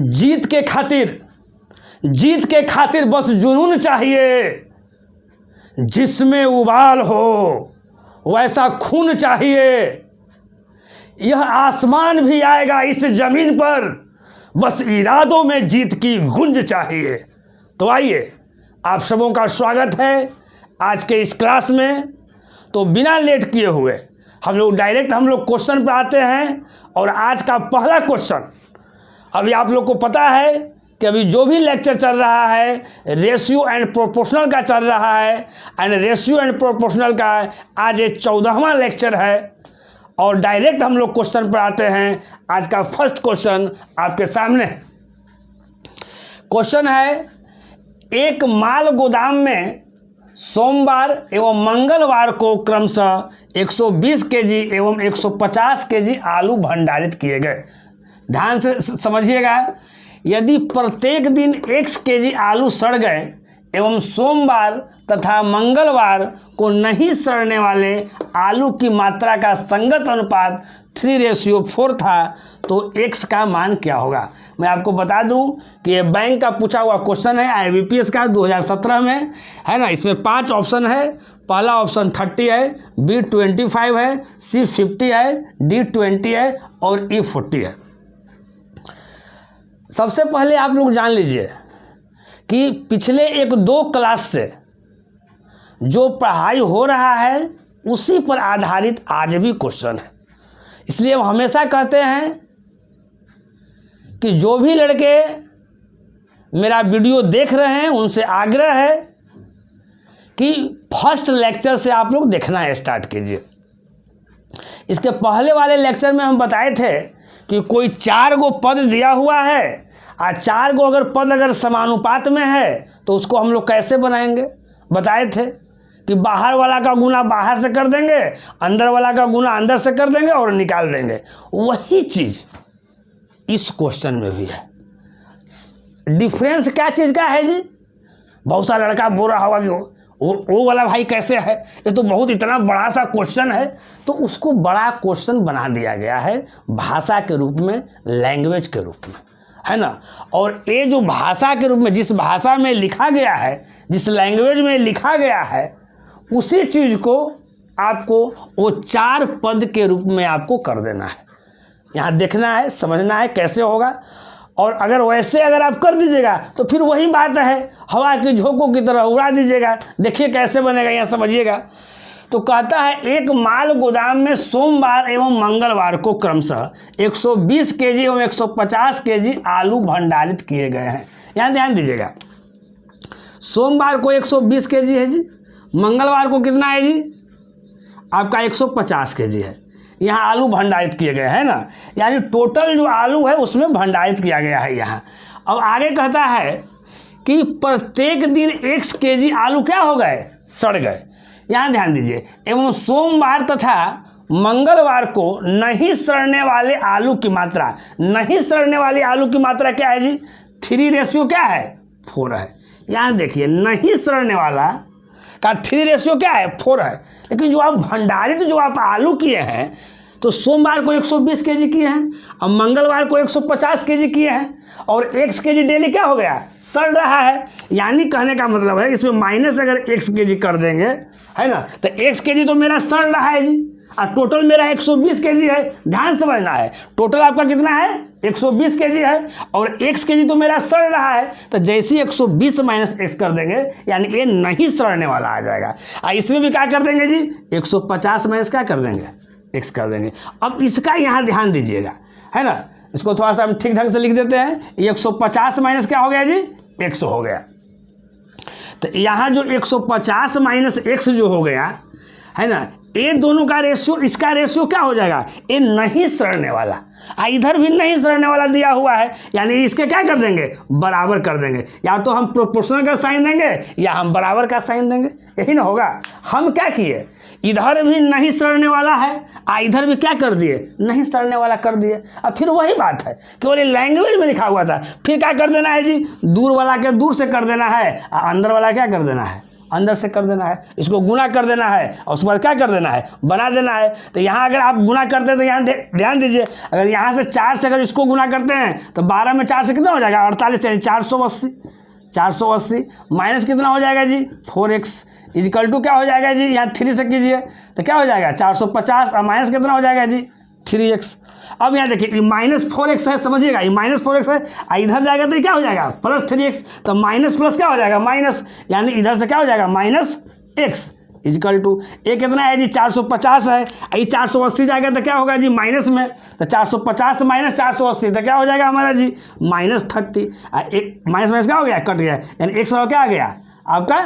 जीत के खातिर बस जुनून चाहिए, जिसमें उबाल हो वैसा खून चाहिए। यह आसमान भी आएगा इस जमीन पर, बस इरादों में जीत की गुंज चाहिए। तो आइए, आप सबों का स्वागत है आज के इस क्लास में। तो बिना लेट किए हुए हम लोग क्वेश्चन पे आते हैं। और आज का पहला क्वेश्चन, अभी आप लोग को पता है कि अभी जो भी लेक्चर चल रहा है रेशियो एंड प्रोपोर्शनल का चल रहा है, एंड रेशियो एंड प्रोपोर्शनल का आज ये 14वां लेक्चर है। और डायरेक्ट हम लोग क्वेश्चन पर आते हैं। आज का फर्स्ट क्वेश्चन आपके सामने है। क्वेश्चन है, एक माल गोदाम में सोमवार एवं मंगलवार को क्रमशः 120 केजी एवं 150 केजी आलू भंडारित किए गए। ध्यान से समझिएगा, यदि प्रत्येक दिन x केजी आलू सड़ गए एवं सोमवार तथा मंगलवार को नहीं सड़ने वाले आलू की मात्रा का संगत अनुपात 3:4 था, तो x का मान क्या होगा। मैं आपको बता दूं कि ये बैंक का पूछा हुआ क्वेश्चन है, IBPS का 2017 में है ना। इसमें 5 ऑप्शन है। पहला ऑप्शन 30 है, B 25 है, C 50 है, D 20 है और E 40 है। सबसे पहले आप लोग जान लीजिए कि पिछले 1-2 क्लास से जो पढ़ाई हो रहा है उसी पर आधारित आज भी क्वेश्चन है। इसलिए हम हमेशा कहते हैं कि जो भी लड़के मेरा वीडियो देख रहे हैं उनसे आग्रह है कि फर्स्ट लेक्चर से आप लोग देखना स्टार्ट कीजिए। इसके पहले वाले लेक्चर में हम बताए थे कि कोई 4 गो पद दिया हुआ है और 4 गो अगर पद अगर समानुपात में है तो उसको हम लोग कैसे बनाएंगे। बताए थे कि बाहर वाला का गुना बाहर से कर देंगे, अंदर वाला का गुना अंदर से कर देंगे और निकाल देंगे। वही चीज़ इस क्वेश्चन में भी है। डिफरेंस क्या चीज़ का है जी। बहुत सारा लड़का बोल रहा होगा कि वो वाला भाई कैसे है, ये तो बहुत इतना बड़ा सा क्वेश्चन है। तो उसको बड़ा क्वेश्चन बना दिया गया है भाषा के रूप में, लैंग्वेज के रूप में, है ना। और ये जो भाषा के रूप में, जिस भाषा में लिखा गया है, जिस लैंग्वेज में लिखा गया है, उसी चीज़ को आपको वो 4 पद के रूप में आपको कर देना है। यहाँ देखना है, समझना है कैसे होगा। और अगर वैसे अगर आप कर दीजिएगा तो फिर वही बात है, हवा की झोंकों की तरह उड़ा दीजिएगा। देखिए कैसे बनेगा, यहाँ समझिएगा। तो कहता है, एक माल गोदाम में सोमवार एवं मंगलवार को क्रमशः 120 केजी एवं 150 केजी आलू भंडारित किए गए हैं। यहाँ ध्यान दीजिएगा, सोमवार को 120 केजी है जी, मंगलवार को कितना है जी, आपका 150 केजी है। यहाँ आलू भंडारित किए गए हैं ना, यानी टोटल जो आलू है उसमें भंडारित किया गया है यहाँ। अब आगे कहता है कि प्रत्येक दिन x केजी आलू क्या हो गए, सड़ गए। यहाँ ध्यान दीजिए, एवं सोमवार तथा मंगलवार को नहीं सड़ने वाले आलू की मात्रा, नहीं सड़ने वाली आलू की मात्रा क्या है जी, 3:4 क्या है, 4 है। यहाँ देखिए, नहीं सड़ने वाला का 3:4 क्या है, 4 है। लेकिन जो आप भंडारित जो आप आलू किए हैं, तो सोमवार को 120 केजी किए हैं, अब मंगलवार को 150 केजी किए हैं, और x केजी डेली क्या हो गया, सड़ रहा है। यानी कहने का मतलब है इसमें माइनस अगर x केजी कर देंगे, है ना, तो x केजी तो मेरा सड़ रहा है जी, और टोटल मेरा 120 केजी है। ध्यान समझना है, टोटल आपका कितना है, 120 केजी है, और x केजी तो मेरा सड़ रहा है। तो जैसे ही 120 माइनस x कर देंगे, यानी ये नहीं सड़ने वाला आ जाएगा। और इसमें भी क्या कर देंगे जी, 150 माइनस क्या कर देंगे, x कर देंगे। अब इसका यहाँ ध्यान दीजिएगा, है ना। इसको थोड़ा सा हम ठीक ढंग से लिख देते हैं। 150 माइनस क्या हो गया जी, 100 हो गया। तो यहाँ जो 150 माइनस x जो हो गया, है ना, ये दोनों का रेशियो, इसका रेशियो क्या हो जाएगा, ये नहीं सड़ने वाला। इधर भी नहीं सड़ने वाला दिया हुआ है, यानी इसके क्या कर देंगे, बराबर कर देंगे। या तो हम प्रोपोर्शनल का साइन देंगे या हम बराबर का साइन देंगे, यही ना होगा। हम क्या किए, इधर भी नहीं सड़ने वाला है, इधर भी क्या कर दिए, नहीं सड़ने वाला कर दिए। अब फिर वही बात है कि बोले लैंग्वेज में लिखा हुआ था, फिर क्या कर देना है जी, दूर वाला के दूर से कर देना है, अंदर वाला क्या कर देना है, अंदर से कर देना है, इसको गुना कर देना है और उसके बाद क्या कर देना है, बना देना है। तो यहाँ अगर आप गुना करते हैं तो यहाँ ध्यान दीजिए, अगर यहाँ से 4 से अगर इसको गुना करते हैं तो 12 में 4 से कितना हो जाएगा, 48, यानी 480। 480 माइनस कितना हो जाएगा जी, 4x इजिकल टू क्या हो जाएगा जी, यहाँ 3 से कीजिए तो क्या हो जाएगा 450 और माइनस कितना हो जाएगा जी 3x। अब यहाँ देखिए माइनस 4x है, समझिएगा, ये माइनस 4x है, इधर जाएगा तो क्या हो जाएगा प्लस 3x, तो माइनस प्लस क्या हो जाएगा माइनस, यानी इधर से क्या हो जाएगा माइनस x इजिकल टू ए कितना है जी 450 है, ये 480 जाएगा तो क्या होगा जी माइनस में, तो 450 माइनस 480 तो क्या हो जाएगा हमारा जी माइनस 30। एक माइनस माइनस क्या हो गया, कट गया, यानी x क्या आ गया आपका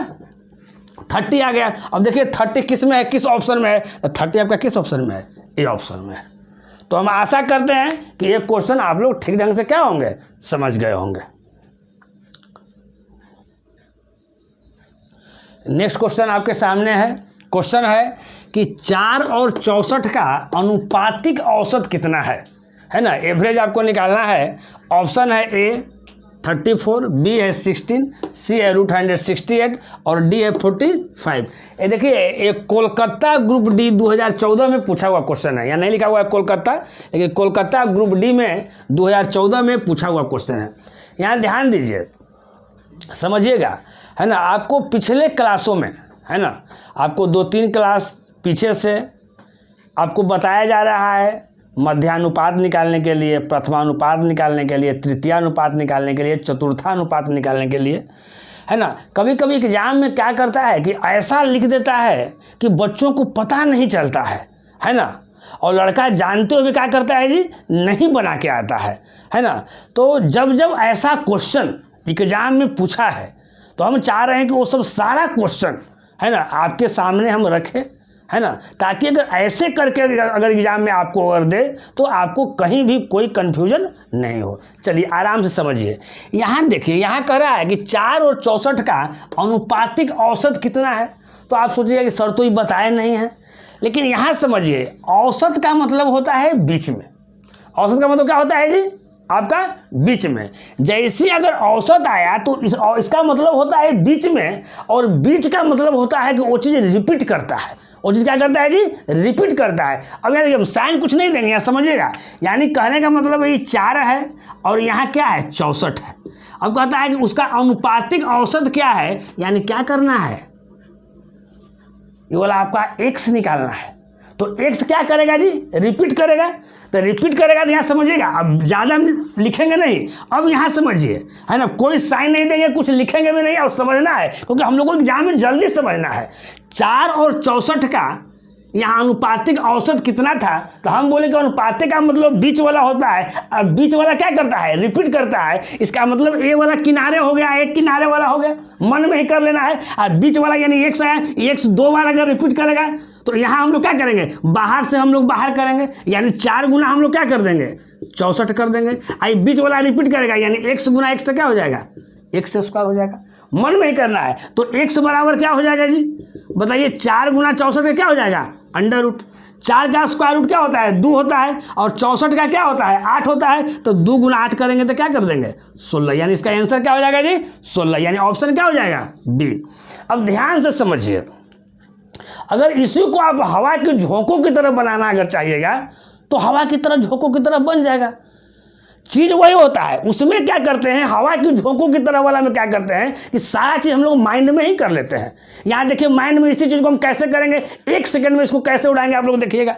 30 आ गया। अब देखिए 30 किस में है, किस ऑप्शन में है, तो 30 आपका किस ऑप्शन में है, ए ऑप्शन में है। तो हम आशा करते हैं कि ये क्वेश्चन आप लोग ठीक ढंग से क्या होंगे, समझ गए होंगे। नेक्स्ट क्वेश्चन आपके सामने है, क्वेश्चन है कि 4 और 64 का अनुपातिक औसत कितना है ना, एवरेज आपको निकालना है। ऑप्शन है ए 34, बी है 16, सी है √168 और डी है 45। ये देखिए ये कोलकाता ग्रुप डी 2014 में पूछा हुआ क्वेश्चन है, यहाँ नहीं लिखा हुआ है कोलकाता, लेकिन कोलकाता ग्रुप डी में 2014 में पूछा हुआ क्वेश्चन है। यहाँ ध्यान दीजिए, समझिएगा, है ना, आपको पिछले क्लासों में, है ना, आपको 2-3 क्लास पीछे से आपको बताया जा रहा है मध्यानुपात निकालने के लिए, प्रथमानुपात निकालने के लिए, तृतीयानुपात निकालने के लिए, चतुर्थानुपात निकालने के लिए, है ना। कभी कभी एग्जाम में क्या करता है कि ऐसा लिख देता है कि बच्चों को पता नहीं चलता है ना, और लड़का जानते हुए भी क्या करता है जी, नहीं बना के आता है ना। तो जब जब ऐसा क्वेश्चन एग्जाम में पूछा है तो हम चाह रहे हैं कि वो सब सारा क्वेश्चन, है ना, आपके सामने हम रखें, है ना, ताकि अगर ऐसे करके अगर एग्जाम में आपको अगर दे तो आपको कहीं भी कोई कन्फ्यूजन नहीं हो। चलिए आराम से समझिए, यहाँ देखिए, यहाँ कह रहा है कि 4 और 64 का अनुपातिक औसत कितना है। तो आप सोचिएगा कि सर तो ये बताए नहीं है, लेकिन यहाँ समझिए, औसत का मतलब होता है बीच में। औसत का मतलब क्या होता है जी, आपका बीच में। जैसे अगर औसत आया तो इसका मतलब होता है बीच में, और बीच का मतलब होता है कि वो चीज़ रिपीट करता है। वो चीज़ क्या करता है जी, रिपीट करता है। अब यहाँ देखिए, हम साइन कुछ नहीं देंगे, यहाँ समझिएगा, यानी कहने का मतलब ये 4 है और यहाँ क्या है 64 है। अब कहता है कि उसका अनुपातिक औसत क्या है, यानी क्या करना है, ये वाला आपका x निकालना है। तो x क्या करेगा जी, रिपीट करेगा। तो रिपीट करेगा तो यहाँ समझिएगा, अब ज़्यादा लिखेंगे नहीं, अब यहाँ समझिए, है ना, कोई साइन नहीं देंगे, कुछ लिखेंगे भी नहीं, और समझना है, क्योंकि हम लोगों को एग्जाम में जल्दी समझना है। 4 और 64 का यहाँ अनुपातिक औसत कितना था, तो हम बोले कि अनुपातिक का मतलब बीच वाला होता है, और बीच वाला क्या करता है, रिपीट करता है। इसका मतलब ए वाला किनारे हो गया, एक किनारे वाला हो गया, मन में ही कर लेना है। और बीच वाला यानी x है, x 2 बार अगर रिपीट करेगा तो यहाँ हम लोग क्या करेंगे, बाहर से हम लोग बाहर करेंगे, यानी 4 गुना हम लोग क्या कर देंगे 64 कर देंगे। आई बीच वाला रिपीट करेगा, यानी x गुना x तो क्या हो जाएगा, x स्क्वायर हो जाएगा। मन में ही करना है, तो x बराबर क्या हो जाएगा जी, बताइए, 4 गुना 64 का क्या हो जाएगा, अंडर रूट। 4 का स्क्वायर रूट क्या होता है, 2 होता है, और 64 का क्या होता है, 8 होता है। तो 2 गुना 8 करेंगे तो क्या कर देंगे 16, यानी इसका आंसर क्या हो जाएगा जी 16, यानी ऑप्शन क्या हो जाएगा बी। अब ध्यान से समझिए, अगर इसी को आप हवा के झोंकों की तरह बनाना अगर चाहिएगा तो हवा की तरह झोंकों की तरह बन जाएगा। चीज वही होता है, उसमें क्या करते हैं, हवा की झोंकों की तरह वाला में क्या करते हैं कि सारा चीज हम लोग माइंड में ही कर लेते हैं। यहाँ देखिए, माइंड में इसी चीज को हम कैसे करेंगे, 1 सेकंड में इसको कैसे उड़ाएंगे आप लोग देखिएगा।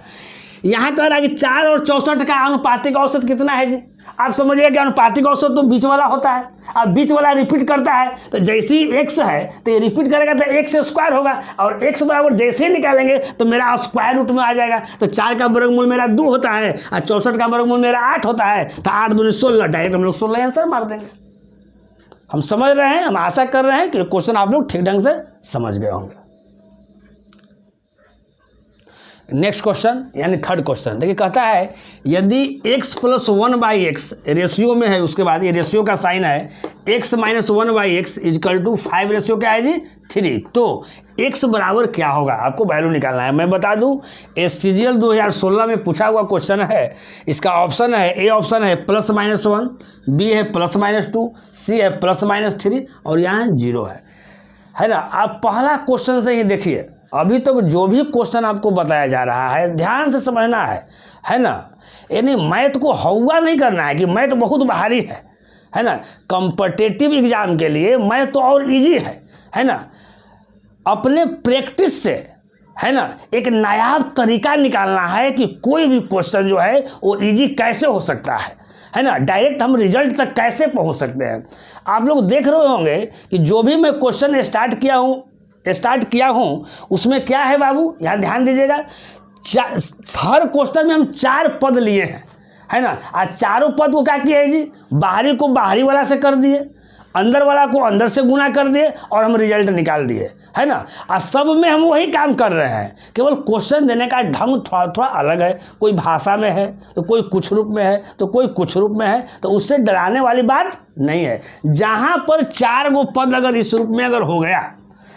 यहाँ कह रहा है कि 4 और 64 का अनुपातिक औसत कितना है जी। आप समझिए कि अनुपातिक औसत तो बीच वाला होता है, अब बीच वाला रिपीट करता है, तो जैसे ही x है तो ये रिपीट करेगा तो x स्क्वायर होगा, और x बराबर जैसे ही निकालेंगे तो मेरा स्क्वायर रूट में आ जाएगा। तो 4 का वर्गमूल मेरा 2 होता है और 64 का वर्गमूल मेरा 8 होता है, तो 8 दूनी 16, डायरेक्ट हम लोग 16 आंसर मार देंगे। हम समझ रहे हैं, हम आशा कर रहे हैं कि क्वेश्चन आप लोग ठीक ढंग से समझ गए होंगे। नेक्स्ट क्वेश्चन यानी थर्ड क्वेश्चन देखिए, कहता है यदि x + 1/x रेशियो में है, उसके बाद ये रेशियो का साइन है, x - 1/x = 5 रेशियो क्या है जी 3, तो x बराबर क्या होगा, आपको वैल्यू निकालना है। मैं बता दूं, CGL 2016 में पूछा हुआ क्वेश्चन है। इसका ऑप्शन है, ए ऑप्शन है +-1, बी है +-2, सी है +-3 और यहाँ 0 है। है ना। आप पहला क्वेश्चन से ही देखिए, अभी तक जो भी क्वेश्चन आपको बताया जा रहा है ध्यान से समझना है ना। यानी मैथ को हवा नहीं करना है कि मैथ बहुत भारी है ना। कॉम्पिटिटिव एग्जाम के लिए मैथ तो और इजी है ना। अपने प्रैक्टिस से, है ना, एक नायाब तरीका निकालना है कि कोई भी क्वेश्चन जो है वो इजी कैसे हो सकता है ना। डायरेक्ट हम रिजल्ट तक कैसे पहुंच सकते हैं। आप लोग देख रहे होंगे कि जो भी मैं क्वेश्चन स्टार्ट किया हूं उसमें क्या है बाबू, यहाँ ध्यान दीजिएगा। हर क्वेश्चन में हम 4 पद लिए हैं, है ना। आज चारों पद को क्या किया है जी, बाहरी को बाहरी वाला से कर दिए, अंदर वाला को अंदर से गुना कर दिए और हम रिजल्ट निकाल दिए, है ना। और सब में हम वही काम कर रहे हैं, केवल क्वेश्चन देने का ढंग थोड़ा थोड़ा अलग है। कोई भाषा में है तो कोई कुछ रूप में है तो कोई कुछ रूप में है, तो उससे डराने वाली बात नहीं है। जहाँ पर 4 गो पद अगर इस रूप में अगर हो गया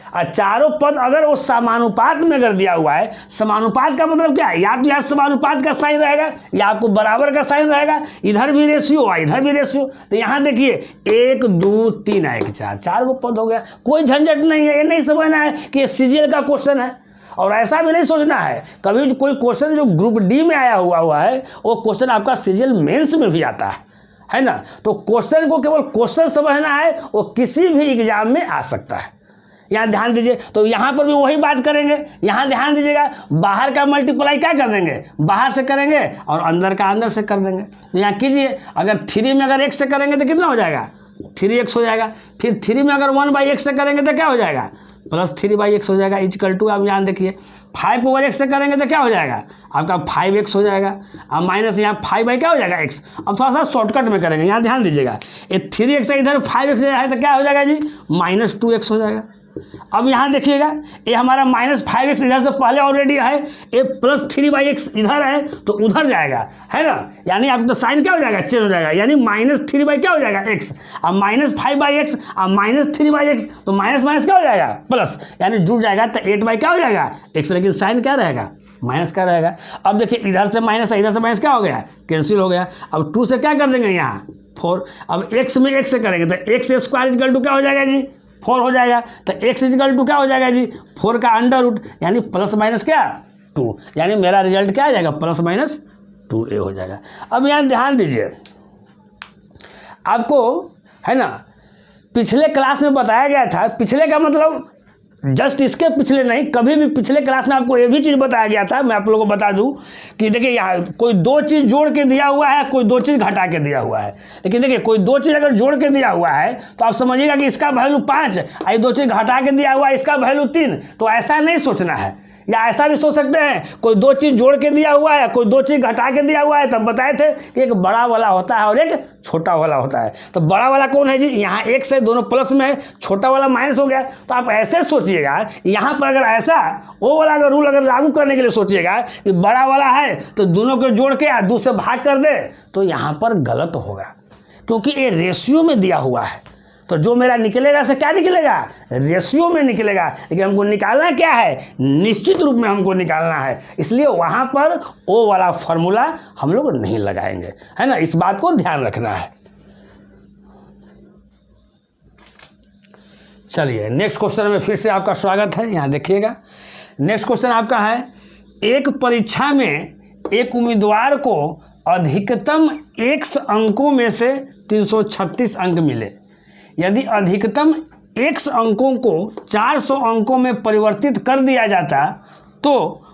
और चारों पद अगर वो समानुपात में अगर दिया हुआ है, समानुपात का मतलब क्या है, या तो यहाँ समानुपात का साइन रहेगा या आपको बराबर का साइन रहेगा, इधर भी रेशियो और इधर भी रेशियो। तो यहाँ देखिए 1 2 3 1 4, 4 गो पद हो गया, कोई झंझट नहीं है। ये नहीं समझना है कि ये सीजीएल का क्वेश्चन है, और ऐसा भी नहीं सोचना है कभी कोई क्वेश्चन जो ग्रुप डी में आया हुआ है वो क्वेश्चन आपका सीजीएल मेंस में भी आता है ना। तो क्वेश्चन को केवल क्वेश्चन समझना है, वो किसी भी एग्जाम में आ सकता है। यहाँ ध्यान दीजिए, तो यहाँ पर भी वही बात करेंगे। यहाँ ध्यान दीजिएगा, बाहर का मल्टीप्लाई क्या कर देंगे, बाहर से करेंगे और अंदर का अंदर से कर देंगे। तो यहाँ कीजिए, अगर 3 में अगर x से करेंगे तो कितना हो जाएगा, 3x हो जाएगा। फिर 3 में अगर 1/x से करेंगे तो क्या हो जाएगा, +3/x हो जाएगा। इक्वल टू, आप यहाँ देखिए 5/x से करेंगे तो क्या हो जाएगा आपका 5x हो जाएगा। अब माइनस यहाँ 5 क्या हो जाएगा x। अब थोड़ा सा शॉर्टकट में करेंगे, यहाँ ध्यान दीजिएगा, ये 3x इधर 5x है तो क्या हो जाएगा जी, -2x हो जाएगा। अब यहाँ देखिएगा, ये हमारा -5x इधर से पहले ऑलरेडी है, ये +3/x इधर है तो उधर जाएगा, है ना। यानी आपका तो साइन क्या हो जाएगा, चेंज हो जाएगा, यानी -3 क्या हो जाएगा x। अब -5/x अब -3/x, तो माइनस माइनस क्या हो जाएगा प्लस, यानी जुड़ जाएगा तो 8 क्या हो जाएगा x, लेकिन साइन क्या रहेगा, माइनस का रहेगा। अब देखिए इधर से माइनस है, इधर से माइनस क्या हो गया, कैंसिल हो गया। अब 2 से क्या कर देंगे यहाँ 4। अब x में x से करेंगे तो x² क्या हो जाएगा जी, 4 हो जाएगा। तो x = क्या हो जाएगा जी, 4 का अंडर रूट, यानी प्लस माइनस क्या 2, यानी मेरा रिजल्ट क्या आ जाएगा, +-2a हो जाएगा। अब यहाँ ध्यान दीजिए, आपको, है ना, पिछले क्लास में बताया गया था, पिछले का मतलब जस्ट इसके पिछले नहीं, कभी भी पिछले क्लास में आपको ये भी चीज़ बताया गया था। मैं आप लोगों को बता दूं कि देखिए यहाँ कोई 2 चीज़ जोड़ के दिया हुआ है, कोई 2 चीज़ घटा के दिया हुआ है। लेकिन देखिए कोई 2 चीज़ अगर जोड़ के दिया हुआ है तो आप समझिएगा कि इसका वैल्यू 5, और 2 चीज़ घटा के दिया हुआ है इसका वैल्यू 3। तो ऐसा नहीं सोचना है, या ऐसा भी सोच सकते हैं कोई 2 चीज़ जोड़ के दिया हुआ है, कोई 2 चीज़ घटा के दिया हुआ है। तब बताए थे कि एक बड़ा वाला होता है और एक छोटा वाला होता है। तो बड़ा वाला कौन है जी, यहाँ x है, दोनों प्लस में है, छोटा वाला माइनस हो गया। तो आप ऐसे सोचिएगा, यहाँ पर अगर ऐसा वो वाला अगर रूल अगर लागू करने के लिए सोचिएगा कि बड़ा वाला है तो दोनों को जोड़ के 2 से भाग कर दे, तो यहाँ पर गलत होगा, क्योंकि ये रेशियो में दिया हुआ है। तो जो मेरा निकलेगा से क्या निकलेगा, रेशियो में निकलेगा। लेकिन हमको निकालना क्या है, निश्चित रूप में हमको निकालना है, इसलिए वहाँ पर वो वाला फॉर्मूला हम लोग नहीं लगाएंगे, है ना। इस बात को ध्यान रखना है। चलिए नेक्स्ट क्वेश्चन में फिर से आपका स्वागत है। यहाँ देखिएगा, नेक्स्ट क्वेश्चन आपका है, एक परीक्षा में एक उम्मीदवार को अधिकतम x अंकों में से 336 अंक मिले। यदि अधिकतम x अंकों को 400 अंकों में परिवर्तित कर दिया जाता तो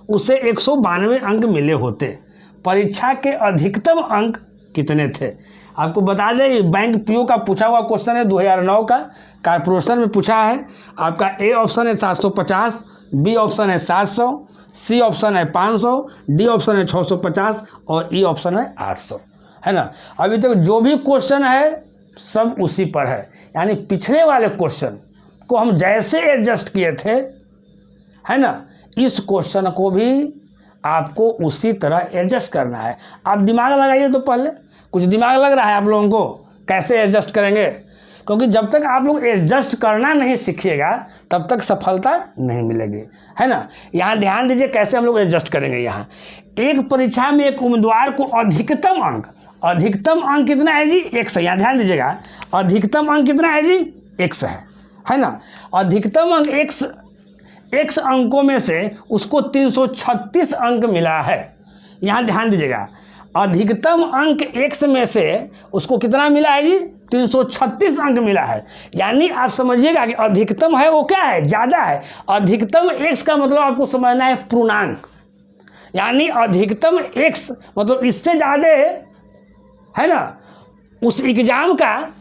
उसे 192 अंक मिले होते। परीक्षा के अधिकतम अंक कितने थे। आपको बता दें बैंक पीओ का पूछा हुआ क्वेश्चन है, 2009 का कारपोरेशन में पूछा है। आपका ए ऑप्शन है 750, बी ऑप्शन है 700, सी ऑप्शन है 500, डी ऑप्शन है 650 और ई ऑप्शन है 800, है ना। अभी तक जो भी क्वेश्चन है सब उसी पर है, यानी पिछले वाले क्वेश्चन को हम जैसे एडजस्ट किए थे, है ना, इस क्वेश्चन को भी आपको उसी तरह एडजस्ट करना है। आप दिमाग लगाइए, तो पहले कुछ दिमाग लग रहा है आप लोगों को कैसे एडजस्ट करेंगे, क्योंकि जब तक आप लोग एडजस्ट करना नहीं सीखिएगा तब तक सफलता नहीं मिलेगी, है ना। यहाँ ध्यान दीजिए कैसे हम लोग एडजस्ट करेंगे। यहाँ एक परीक्षा में एक उम्मीदवार को अधिकतम अंक कितना है जी, x है। यहाँ ध्यान दीजिएगा, अधिकतम अंक कितना है जी, x है। है ना। अधिकतम अंक x अंकों में से उसको 336 अंक मिला है। यहाँ ध्यान दीजिएगा, अधिकतम अंक x में से उसको कितना मिला है जी, 336 अंक मिला है। यानी आप समझिएगा कि अधिकतम है वो क्या है, ज़्यादा है। अधिकतम x का मतलब आपको समझना है पूर्णांक, यानी अधिकतम x मतलब इससे ज़्यादा है ना, उस एग्जाम का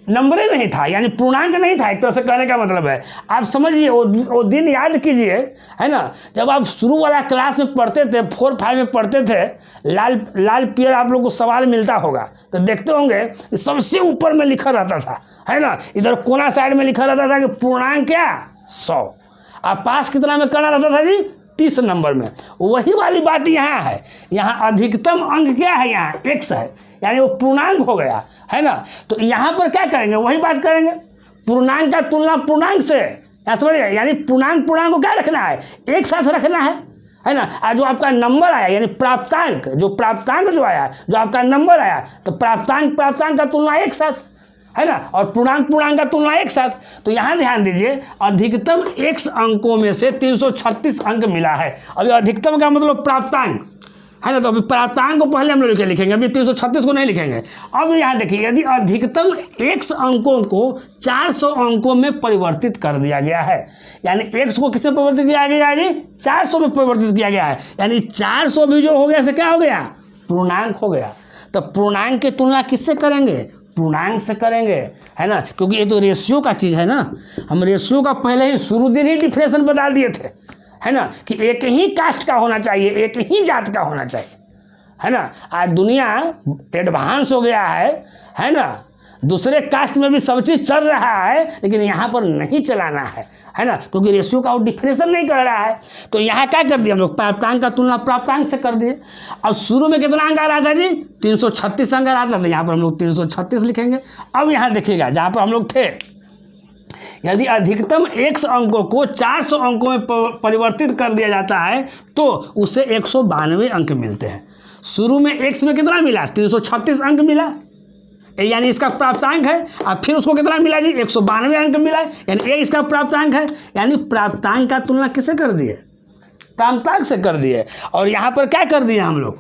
नंबर ही नहीं था, यानी पूर्णांक नहीं था, एक तरह से कहने का मतलब है। आप समझिए वो दिन याद कीजिए, है ना, जब आप शुरू वाला क्लास में पढ़ते थे, 4-5 में पढ़ते थे, लाल पियर आप लोग को सवाल मिलता होगा तो देखते होंगे कि सबसे ऊपर में लिखा रहता था, है ना, इधर कोना साइड में लिखा रहता था कि पूर्णांक क्या 100। आप पास कितना में करना रहता था जी, 30 नंबर में। वही वाली बात यहाँ है, यहाँ अधिकतम अंक क्या है, यहाँ x है, यानी वो पूर्णांक हो गया, है ना। तो यहाँ पर क्या करेंगे, वही बात करेंगे, पूर्णांक का तुलना पूर्णांक से, यहाँ समझिए, यानी पूर्णांक को क्या रखना है, एक साथ रखना है ना। और जो आपका नंबर आया यानी प्राप्तांक, जो आया, जो आपका नंबर आया, तो प्राप्तांक का तुलना एक साथ, है ना, और पूर्णांक का तुलना एक साथ। तो यहाँ ध्यान दीजिए, अधिकतम x अंकों में से 336 अंक मिला है। अभी अधिकतम का मतलब प्राप्तांक, है ना, तो अभी प्राप्तांक को पहले हम लोग लिखेंगे, अभी 336 को नहीं लिखेंगे। अब यहाँ देखिए, यदि अधिकतम x अंकों को 400 अंकों में परिवर्तित कर दिया गया है, यानी x को किसमें परिवर्तित किया गया है जी, 400 में परिवर्तित किया गया है, यानी 400 भी जो हो गया से क्या हो गया, पूर्णांक हो गया। तो पूर्णांक की तुलना किससे करेंगे, पूर्णांक से करेंगे, है ना, क्योंकि ये तो रेशियो का चीज़ है ना। हम रेशियो का पहले ही शुरू दिन ही डिफरेंशन बता दिए थे, है ना, कि एक ही कास्ट का होना चाहिए, एक ही जात का होना चाहिए, है ना। आज दुनिया एडवांस हो गया है ना, दूसरे कास्ट में भी सब चीज़ चल रहा है, लेकिन यहाँ पर नहीं चलाना है ना, क्योंकि रेशियो का वो डिफरेंशन नहीं कर रहा है। तो यहाँ क्या कर दिया हम लोग, प्राप्तांक का तुलना प्राप्तांक से कर दिए। अब शुरू में कितना अंक आ रहा था जी, 336 अंक आ रहा था, यहाँ पर हम लोग 336 लिखेंगे। अब यहाँ देखिएगा, जहाँ पर हम लोग थे, यदि अधिकतम x अंकों को 400 अंकों में परिवर्तित कर दिया जाता है तो उसे 192 अंक मिलते हैं। शुरू में x में कितना मिला, 336 अंक मिला, यानी इसका प्राप्तांक है। अब फिर उसको कितना मिला जी, 192 अंक मिला, यानी ये इसका प्राप्तांक है। यानी प्राप्तांक का तुलना किससे कर दिए, प्राप्तांक से कर दिए। और यहाँ पर क्या कर दिए हम लोग,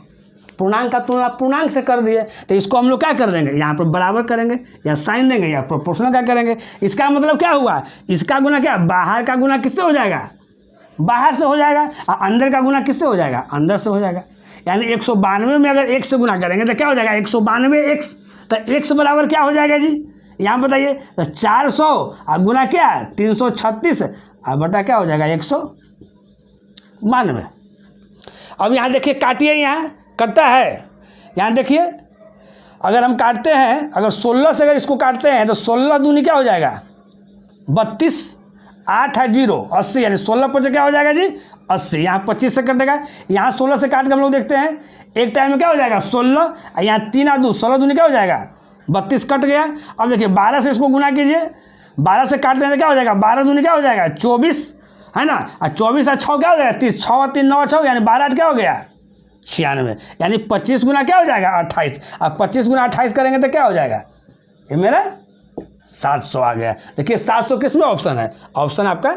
पूर्णांक का तुलना पूर्णांक से कर दिए। तो इसको हम लोग क्या कर देंगे, यहाँ पर बराबर करेंगे या साइन देंगे या प्रोपोर्शनल क्या करेंगे। इसका मतलब क्या हुआ, इसका गुना क्या, बाहर का गुना किससे हो जाएगा, बाहर से हो जाएगा, और अंदर का गुना किससे हो जाएगा, अंदर से हो जाएगा। यानी 192 में अगर x से गुना करेंगे तो क्या हो जाएगा, 192x। तो x बराबर क्या हो जाएगा जी, यहाँ बताइए, तो 400 और गुना क्या 336 और बटा क्या हो जाएगा 192। अब यहाँ देखिए, काटिए, यहाँ कटता है, यहाँ देखिए, अगर हम काटते हैं, अगर 16 से अगर इसको काटते हैं तो 16 दूनी क्या हो जाएगा 32, 8 है 0, 80, यानी 16 पर क्या हो जाएगा जी 80। यहाँ 25 से कटेगा, यहाँ 16 से काट के हम लोग देखते हैं, एक टाइम में क्या हो जाएगा 16, यहाँ 3 और 2 16 दूनी क्या हो जाएगा 32, कट गया। अब देखिए 12 से इसको गुना कीजिए, 12 से काटते हैं तो क्या हो जाएगा, 12 दूनी क्या हो जाएगा 24, है ना, और 24 और 6 क्या हो जाएगा 30, 6 और 3 9 6, यानी 12 8 क्या हो गया 96, यानी 25 गुना क्या हो जाएगा 28। अब 25 गुना 28 करेंगे तो क्या हो जाएगा, ये मेरा 700 आ गया। देखिए 700 किस में ऑप्शन है, ऑप्शन आपका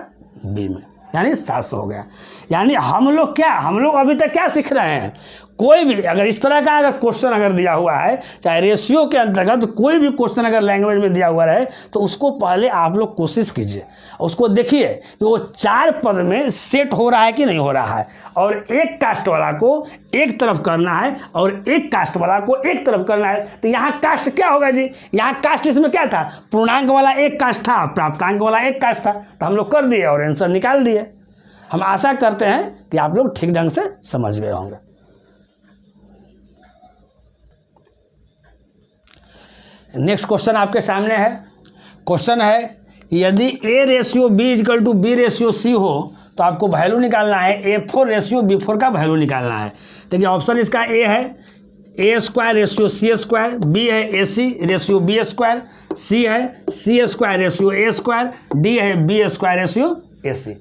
बी में, यानी 700 हो गया। यानी हम लोग अभी तक क्या सीख रहे हैं, कोई भी अगर इस तरह का अगर क्वेश्चन अगर दिया हुआ है, चाहे रेशियो के अंतर्गत कोई भी क्वेश्चन अगर लैंग्वेज में दिया हुआ रहे, तो उसको पहले आप लोग कोशिश कीजिए, उसको देखिए कि वो 4 पद में सेट हो रहा है कि नहीं हो रहा है, और एक कास्ट वाला को एक तरफ करना है और एक कास्ट वाला को एक तरफ करना है। तो यहाँ कास्ट क्या होगा जी, यहाँ कास्ट इसमें क्या था, पूर्णांक वाला एक कास्ट था, प्राप्तांक वाला एक कास्ट था, तो हम लोग कर दिए और आंसर निकाल दिए। हम आशा करते हैं कि आप लोग ठीक ढंग से समझ गए होंगे। नेक्स्ट क्वेश्चन आपके सामने है। क्वेश्चन है, यदि A ratio B equal to B ratio C हो तो आपको वैल्यू निकालना है, A4 रेशियो B4 का वैल्यू निकालना है। देखिए ऑप्शन इसका A है A² रेशियो C², B है AC रेशियो B², C है C² रेशियो A², D है B² रेशियो AC।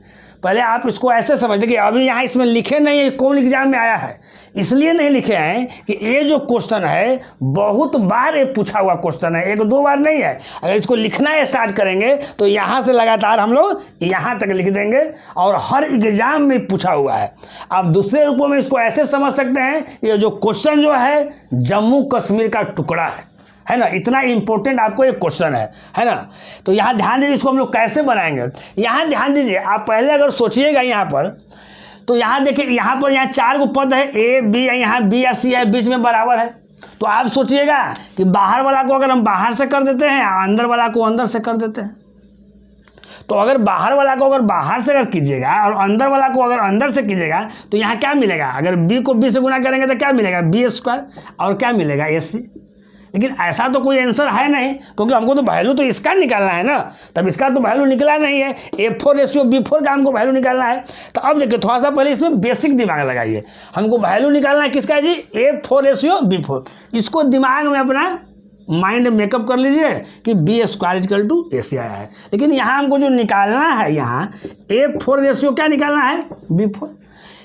पहले आप इसको ऐसे समझ देखिए, अभी यहाँ इसमें लिखे नहीं है कौन एग्जाम में आया है, इसलिए नहीं लिखे हैं कि ये जो क्वेश्चन है बहुत बार ये पूछा हुआ क्वेश्चन है, एक दो बार नहीं है। अगर इसको लिखना स्टार्ट करेंगे तो यहाँ से लगातार हम लोग यहाँ तक लिख देंगे और हर एग्जाम में पूछा हुआ है। आप दूसरे रूपों में इसको ऐसे समझ सकते हैं, ये जो क्वेश्चन जो है जम्मू कश्मीर का टुकड़ा है ना, इतना इंपॉर्टेंट आपको एक क्वेश्चन है ना। तो यहाँ ध्यान दीजिए, इसको हम लोग कैसे बनाएंगे। यहाँ ध्यान दीजिए, आप पहले अगर सोचिएगा यहाँ पर, तो यहाँ देखिए यहाँ पर यहाँ 4 को पद है, ए बी है, यहाँ बी या सी है, बीच में बराबर है। तो आप सोचिएगा कि बाहर वाला को अगर हम बाहर से कर देते हैं, अंदर वाला को अंदर से कर देते हैं। तो अगर बाहर वाला को अगर बाहर से अगर कीजिएगा और अंदर वाला को अगर अंदर से कीजिएगा तो यहाँ क्या मिलेगा, अगर बी को बी से गुना करेंगे तो क्या मिलेगा, बी स्क्वायर, और क्या मिलेगा, ए सी। लेकिन ऐसा तो कोई आंसर है नहीं, क्योंकि हमको तो वैल्यू तो इसका निकालना है ना, तब इसका तो वैल्यू निकला नहीं है, A4 रेशियो B4 का हमको वैल्यू निकालना है। तो अब देखिए थोड़ा सा पहले इसमें बेसिक दिमाग लगाइए, हमको वैल्यू निकालना है किसका जी, A4 रेशियो B4। इसको दिमाग में अपना माइंड मेकअप कर लीजिए कि बी स्क्वायर इक्वल टू ए सी आया है। लेकिन यहाँ हमको जो निकालना है, यहाँ A4 रेशियो क्या निकालना है, B4।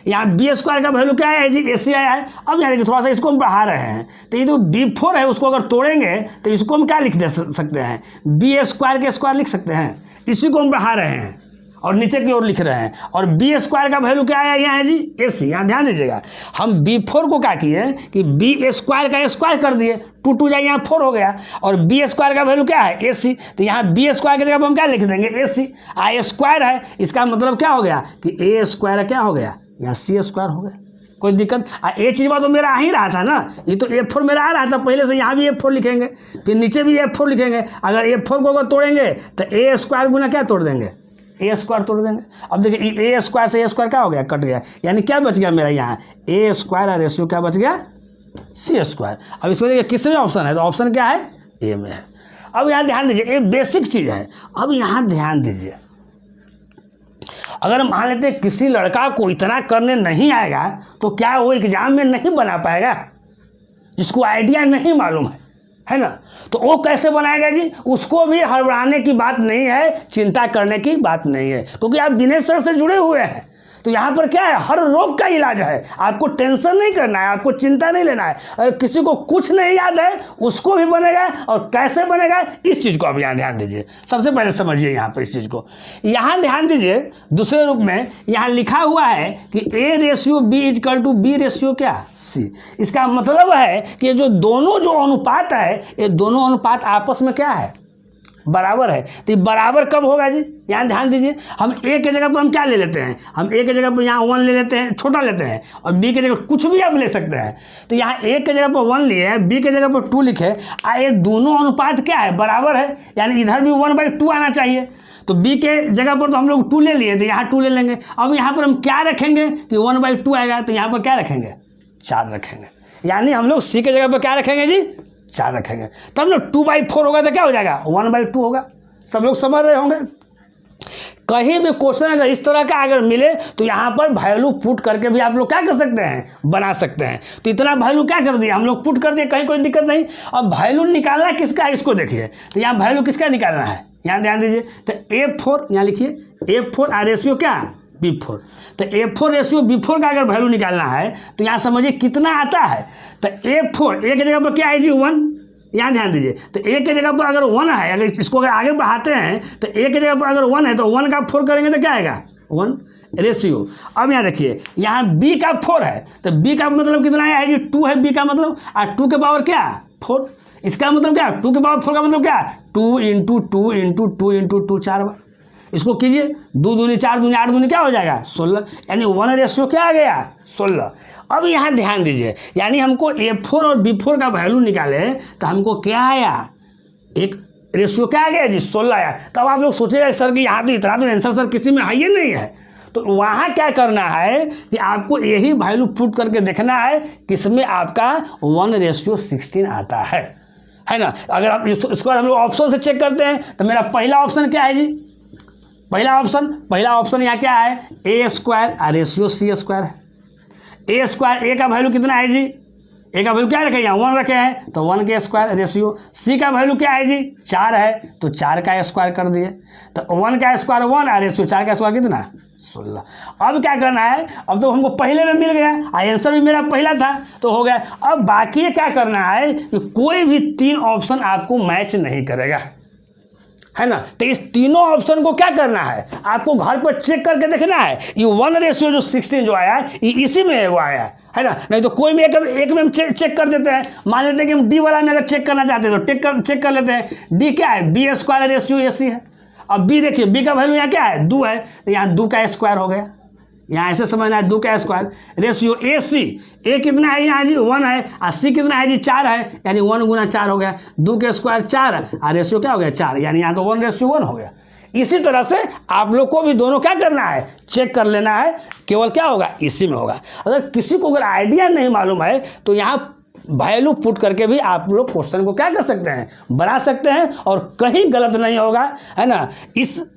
यहाँ बी स्क्वायर का वैल्यू क्या है जी, ए सी आया है। अब यहाँ देखिए थोड़ा सा इसको हम बढ़ा रहे हैं, तो ये जो B4 है उसको अगर तोड़ेंगे तो इसको हम क्या लिख दे सकते हैं, बी स्क्वायर के स्क्वायर लिख सकते हैं। इसी को हम बढ़ा रहे हैं और नीचे की ओर लिख रहे हैं, और बी स्क्वायर का वैल्यू क्या आया यहाँ है जी, ए सी। यहाँ ध्यान दीजिएगा, हम B4 को क्या किए कि बी स्क्वायर का स्क्वायर कर दिए, 2 2 जाए यहाँ 4 हो गया, और बी स्क्वायर का वैल्यू क्या है, ए सी। तो यहाँ बी स्क्वायर की जगह पर हम क्या लिख देंगे, ए सी। आ स्क्वायर है, इसका मतलब क्या हो गया कि ए स्क्वायर क्या हो गया, यहाँ सी स्क्वायर हो गया। कोई दिक्कत, ये चीज़ तो मेरा आ ही रहा था ना, ये तो A4 मेरा आ रहा था पहले से, यहाँ भी A4 लिखेंगे, फिर नीचे भी A4 लिखेंगे। अगर A4 को अगर तोड़ेंगे तो ए स्क्वायर गुना क्या तोड़ देंगे, ए स्क्वायर तोड़ देंगे। अब देखिए ए स्क्वायर से ए स्क्वायर क्या हो गया, कट गया, यानी क्या बच गया मेरा यहाँ, ए स्क्वायर और रेशियो क्या बच गया, सी स्क्वायर। अब इसमें देखिए किस में ऑप्शन है, तो ऑप्शन क्या है, ए में है। अब यहाँ ध्यान दीजिए, ये बेसिक चीज़ है। अब यहाँ ध्यान दीजिए, अगर मान लेते हैं किसी लड़का को इतना करने नहीं आएगा तो क्या वो एग्जाम में नहीं बना पाएगा, जिसको आइडिया नहीं मालूम है ना, तो वो कैसे बनाएगा जी। उसको भी हड़बड़ाने की बात नहीं है, चिंता करने की बात नहीं है, क्योंकि आप दिनेश सर से जुड़े हुए हैं। तो यहाँ पर क्या है, हर रोग का इलाज है, आपको टेंशन नहीं करना है, आपको चिंता नहीं लेना है। अगर किसी को कुछ नहीं याद है उसको भी बनेगा, और कैसे बनेगा इस चीज़ को आप यहाँ ध्यान दीजिए। सबसे पहले समझिए यहाँ पर इस चीज़ को, यहाँ ध्यान दीजिए। दूसरे रूप में यहाँ लिखा हुआ है कि A ratio B equal to B ratio क्या, सी। इसका मतलब है कि ये जो दोनों जो अनुपात है, ये दोनों अनुपात आपस में क्या है, बराबर है। तो बराबर कब होगा जी, यहाँ ध्यान दीजिए। हम ए के जगह पर हम क्या ले लेते हैं, हम ए के जगह पर यहाँ 1 ले लेते हैं, छोटा लेते हैं, और बी के जगह कुछ भी आप ले सकते हैं। तो यहाँ ए के जगह पर 1 लिए है, बी के जगह पर 2 लिखे, ये दोनों अनुपात क्या है, बराबर है, यानी इधर भी 1/2 आना चाहिए। तो बी के जगह पर तो हम लोग 2 ले लिए, तो यहाँ 2 ले लेंगे। अब यहाँ पर हम क्या रखेंगे कि 1/2 आएगा, तो यहाँ पर क्या रखेंगे, 4 रखेंगे। यानी हम लोग सी के जगह पर क्या रखेंगे जी, 4 रखेंगे। तब ना 2/4 होगा तो क्या हो जाएगा, 1/2 होगा। सब लोग समझ रहे होंगे। कहीं भी क्वेश्चन अगर इस तरह का अगर मिले तो यहाँ पर वैल्यू पुट करके भी आप लोग क्या कर सकते हैं, बना सकते हैं। तो इतना वैल्यू क्या कर दिया, हम लोग पुट कर दिए, कहीं कोई दिक्कत नहीं। अब वैल्यू निकालना किसका है, इसको देखिए। तो यहाँ वैल्यू किसका निकालना है, यहाँ ध्यान दीजिए। तो A4 यहाँ लिखिए, A4 और रेशियो क्या, B4। तो A4 रेशियो B4 का अगर वैल्यू निकालना है तो यहाँ समझिए कितना आता है। तो A4 ए के जगह पर क्या है जी, 1। यहाँ ध्यान दीजिए, तो ए के जगह पर अगर 1 है, अगर इसको अगर आगे बढ़ाते हैं तो ए के जगह पर अगर 1 है तो 1 का 4 करेंगे तो क्या आएगा, 1 रेशियो। अब यहाँ देखिए, यहाँ B का 4 है, तो B का मतलब कितना है जी, 2 है B का मतलब, और 2 के पावर क्या, 4। इसका मतलब क्या, 2 के पावर 4 का मतलब क्या, 2 × 2 × 2 × 2 4 बार। इसको कीजिए, 2 दूनी 4 दूनी 8 दूनी क्या हो जाएगा, 16, यानी 1 रेशियो क्या आ गया, 16। अब यहाँ ध्यान दीजिए, यानी हमको A4 और B4 का वैल्यू निकाले तो हमको क्या आया, एक रेशियो क्या आ गया जी, 16 आया। तब आप लोग सोचेगा सर कि यहाँ तो इतना तो आंसर सर किसी में है ही नहीं है। तो वहाँ क्या करना है कि आपको यही वैल्यू पुट करके देखना है किसमें आपका 1:16 आता है ना। अगर आप इसको हम लोग ऑप्शन से चेक करते हैं तो मेरा पहला ऑप्शन क्या है जी, पहला ऑप्शन यहाँ क्या है, A² और रेशियो C² है। A² ए का वैल्यू कितना है जी, ए का वैल्यू क्या रखे, यहाँ 1 रखे हैं तो 1 के स्क्वायर रेशियो। सी का वैल्यू क्या है जी, 4 है तो 4 का स्क्वायर कर दिए। तो 1 का स्क्वायर 1 और रेशियो 4 का स्क्वायर कितना, 16। अब क्या करना है, अब तो हमको पहले में मिल गया, आंसर भी मेरा पहला था तो हो गया। अब बाकी क्या करना है कि कोई भी 3 ऑप्शन आपको मैच नहीं करेगा, है ना। तो इस तीनों ऑप्शन को क्या करना है, आपको घर पर चेक करके देखना है। ये 1 जो 16 जो आया है ये इसी में वो आया है ना। नहीं तो कोई में एक में हम चेक कर देते हैं। मान लेते हैं कि हम डी वाला में अगर चेक करना चाहते हैं तो चेक कर लेते हैं। डी क्या है, B² रेशियो AC है। अब बी देखिए, बी का वैल्यू यहाँ क्या है, 2 है, तो यहाँ 2 का स्क्वायर हो गया। यहाँ ऐसे समझना है 2 का स्क्वायर रेशियो AC, A कितना है यहाँ जी 1 है, और C कितना है जी 4 है, यानी 1 गुना 4 हो गया। 2 के स्क्वायर 4 और रेशियो क्या हो गया 4, यानी यहाँ तो 1:1 हो गया। इसी तरह से आप लोग को भी दोनों क्या करना है, चेक कर लेना है, केवल क्या होगा इसी में होगा। अगर किसी को अगर आइडिया नहीं मालूम है तो यहाँ वैल्यू पुट करके भी आप लोग क्वेश्चन को क्या कर सकते हैं, बना सकते हैं, और कहीं गलत नहीं होगा, है ना। इस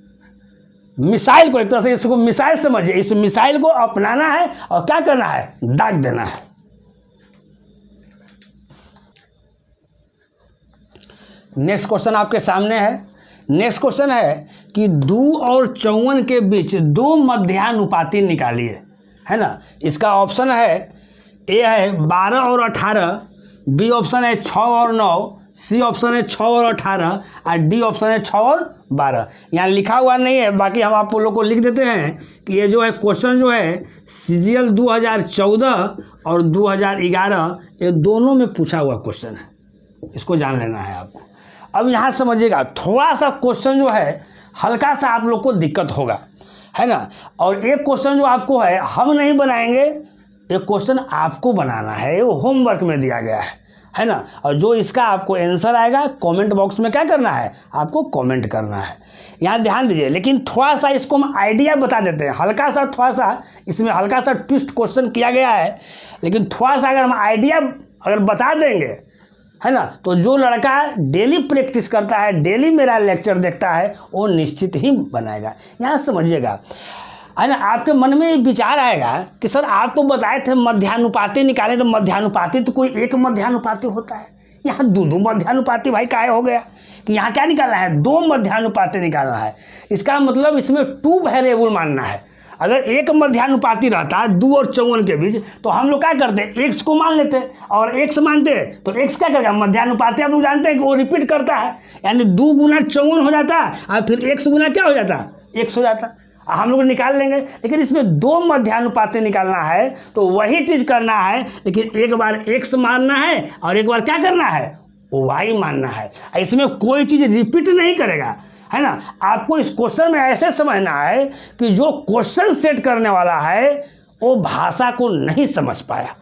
मिसाइल को एक तरह से इसको मिसाइल समझिए, इस मिसाइल को अपनाना है और क्या करना है, दाग देना है। नेक्स्ट क्वेश्चन आपके सामने है। नेक्स्ट क्वेश्चन है कि 2 और 54 के बीच 2 मध्यानुपाती निकालिए, है ना। इसका ऑप्शन है, ए है 12 और 18, बी ऑप्शन है 6 और 9, सी ऑप्शन है 6 और 18, और डी ऑप्शन है 6 और 12। यहाँ लिखा हुआ नहीं है, बाकी हम आप लोग को लिख देते हैं कि ये जो है क्वेश्चन जो है CGL 2014 और 2011 ये दोनों में पूछा हुआ क्वेश्चन है, इसको जान लेना है आपको। अब यहाँ समझिएगा, थोड़ा सा क्वेश्चन जो है हल्का सा आप लोग को दिक्कत होगा, है ना। और एक क्वेश्चन जो आपको है हम नहीं बनाएंगे, एक क्वेश्चन आपको बनाना है, वो होमवर्क में दिया गया है ना। और जो इसका आपको आंसर आएगा कमेंट बॉक्स में क्या करना है, आपको कमेंट करना है। यहाँ ध्यान दीजिए, लेकिन थोड़ा सा इसको हम आइडिया बता देते हैं, हल्का सा थोड़ा सा इसमें हल्का सा ट्विस्ट क्वेश्चन किया गया है, लेकिन थोड़ा सा अगर हम आइडिया अगर बता देंगे, है ना, तो जो लड़का डेली प्रैक्टिस करता है, डेली मेरा लेक्चर देखता है, वो निश्चित ही बनाएगा। यहाँ समझिएगा, है ना। आपके मन में विचार आएगा कि सर आप तो बताए थे मध्यानुपाती निकालें, तो मध्यानुपाती तो कोई एक मध्यानुपाती होता है, यहाँ 2 मध्यानुपाती भाई काहे हो गया कि यहाँ क्या निकालना है, 2 मध्यानुपाती निकालना है। इसका मतलब इसमें 2 वेरिएबल मानना है। अगर एक मध्यानुपाती रहता है 2 और 54 के बीच, तो हम लोग क्या करते हैं, x को मान लेते, और x मानते तो x क्या करेगा, मध्यानुपाती आप लोग जानते हैं कि वो रिपीट करता है, यानी 2 गुना 54 हो जाता है, और फिर x गुना क्या हो जाता, x हो जाता, हम लोग निकाल लेंगे। लेकिन इसमें 2 मध्यानुपाती निकालना है तो वही चीज़ करना है, लेकिन एक बार x मानना है और एक बार क्या करना है, y मानना है। इसमें कोई चीज़ रिपीट नहीं करेगा, है ना। आपको इस क्वेश्चन में ऐसे समझना है कि जो क्वेश्चन सेट करने वाला है वो भाषा को नहीं समझ पाया,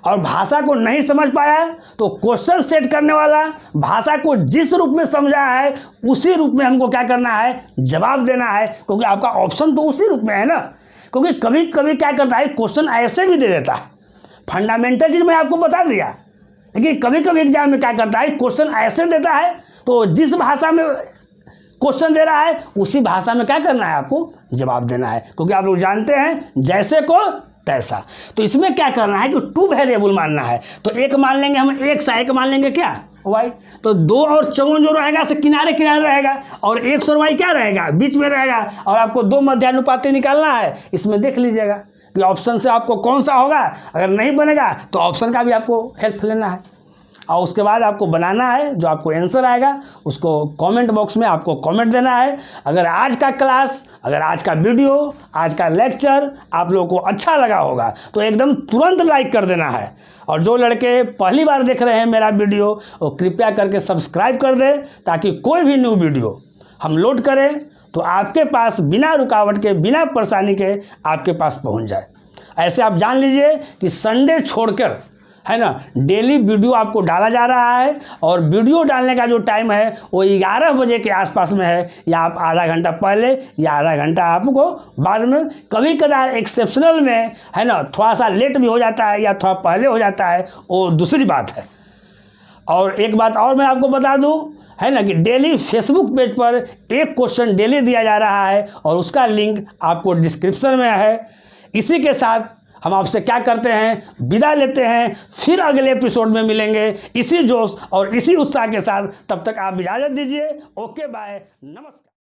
और भाषा को नहीं समझ पाया तो क्वेश्चन सेट करने वाला भाषा को जिस रूप में समझा है उसी रूप में हमको क्या करना है, जवाब देना है, क्योंकि आपका ऑप्शन तो उसी रूप में है ना। क्योंकि कभी कभी क्या करता है, क्वेश्चन ऐसे भी दे देता है, फंडामेंटल चीज़ मैं आपको बता दिया, लेकिन कभी कभी एग्जाम में क्या करता है, क्वेश्चन ऐसे देता है तो जिस भाषा में क्वेश्चन दे रहा है उसी भाषा में क्या करना है, आपको जवाब देना है, क्योंकि आप लोग जानते हैं जैसे को तैसा। तो इसमें क्या करना है कि 2 वेरिएबल मानना है, तो एक मान लेंगे हम x, एक मान लेंगे क्या y, तो 2 और 54 जो रहेगा से किनारे किनारे रहेगा, और x और y क्या रहेगा, बीच में रहेगा, और आपको 2 मध्यानुपाती निकालना है। इसमें देख लीजिएगा कि ऑप्शन से आपको कौन सा होगा, अगर नहीं बनेगा तो ऑप्शन का भी आपको हेल्प लेना है, और उसके बाद आपको बनाना है, जो आपको आंसर आएगा उसको कमेंट बॉक्स में आपको कमेंट देना है। अगर आज का क्लास, अगर आज का वीडियो, आज का लेक्चर आप लोगों को अच्छा लगा होगा तो एकदम तुरंत लाइक कर देना है, और जो लड़के पहली बार देख रहे हैं मेरा वीडियो वो कृपया करके सब्सक्राइब कर दें, ताकि कोई भी न्यू वीडियो हम लोड करें तो आपके पास बिना रुकावट के, बिना परेशानी के आपके पास पहुँच जाए। ऐसे आप जान लीजिए कि संडे छोड़कर, है ना, डेली वीडियो आपको डाला जा रहा है, और वीडियो डालने का जो टाइम है वो 11 बजे के आसपास में है, या आप आधा घंटा पहले या आधा घंटा आपको बाद में, कभी कदार एक्सेप्शनल में, है ना, थोड़ा सा लेट भी हो जाता है या थोड़ा पहले हो जाता है, वो दूसरी बात है। और एक बात और मैं आपको बता दूं, है ना, कि डेली फेसबुक पेज पर एक क्वेश्चन डेली दिया जा रहा है, और उसका लिंक आपको डिस्क्रिप्शन में है। इसी के साथ हम आपसे क्या करते हैं, विदा लेते हैं, फिर अगले एपिसोड में मिलेंगे इसी जोश और इसी उत्साह के साथ। तब तक आप इजाज़त दीजिए। ओके बाय, नमस्कार।